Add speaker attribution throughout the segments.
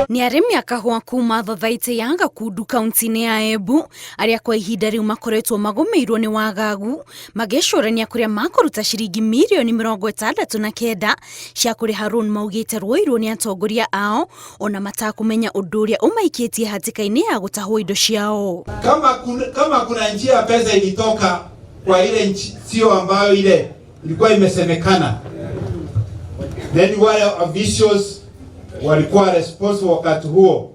Speaker 1: Ni arimi akahwa kuma thathaite yanga kundu kaunti-ini ya Embu aria kwa ihinda riu makoretwo magomeirwo ni wagagu magecurania kuria makuruta ciringi mirioni 69 cia kuriha loan maugite rwoirwo ni atongoria ao ona matakumenya undu uria umaikitie hatika-ini ya gutahwo indo ciao.
Speaker 2: Kama kuna njia pesa ilitoka kwa ile sio ambayo ile ilikuwa imesemekana, then wale officials walikuwa responsible wakati huo,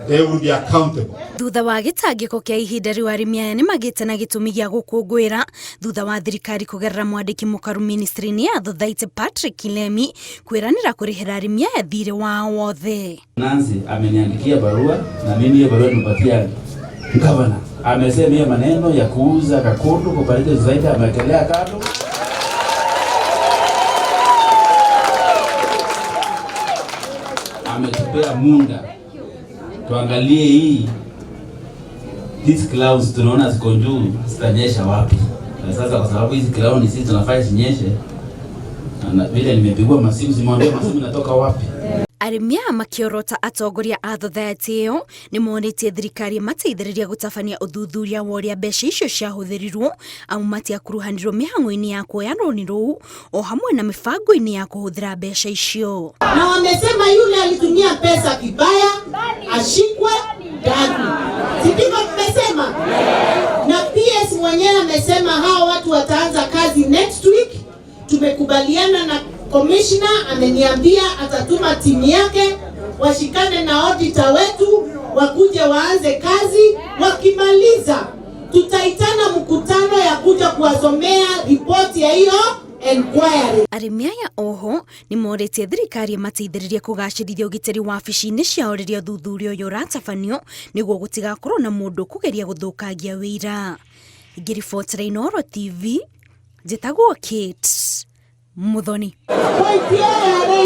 Speaker 2: they will be accountable.
Speaker 1: Thutha wa gitangiko kia ihinda riu arimi aya ni magite na gitumi gia gukungwira thutha wa thirikari kugerera mwandiki mukaru ministry-ini ya Thathaite Patrick Kilemi kwiranira kurihira arimi aya thire wao wothe.
Speaker 3: Nancy ameniandikia barua na mimi hiyo barua nimepatia gavana. Amesema maneno ya kuuza Kakundu Cooperative Society amekelea kando. Ametupea muda tuangalie these clouds tunaona ziko juu zitanyesha wapi. Na sasa kwa sababu hizi clouds sisi tunafanya zinyeshe, na vile nimepigwa masimu, simwambie masimu natoka wapi.
Speaker 1: Arimi aya makiorota atongoria a Thathaite iyo ni monetie thirikari mateithiriria gutabania uthuthuria wa uria mbeca icio ciahuthirirwo amu matiakuruhanirwo mihango-ini ya kuoya roni ruu o hamwe na mibango-ini ya kuhuthira mbeca icio.
Speaker 4: Na wamesema yule alitumia pesa vibaya ashikwe ndani. Sivyo tumesema? Na PS mwenyewe amesema hao watu wataanza kazi next week. Tumekubaliana na Commissioner, ameniambia atatuma timu yake washikane na auditor wetu wakuje waanze kazi. Wakimaliza tutaitana mkutano ya kuja kuwasomea report ya hiyo inquiry.
Speaker 1: Arimi aya oho ni moretie thirikari mateithiririe kugacirithia ugitiri wa wabici-ini ciao riria thuthuria uyu uratabanio niguo gutigakorwo na mundu kugeria guthukangia wira. Ngiribotera Inooro TV, njitagwo Kate Muthoni.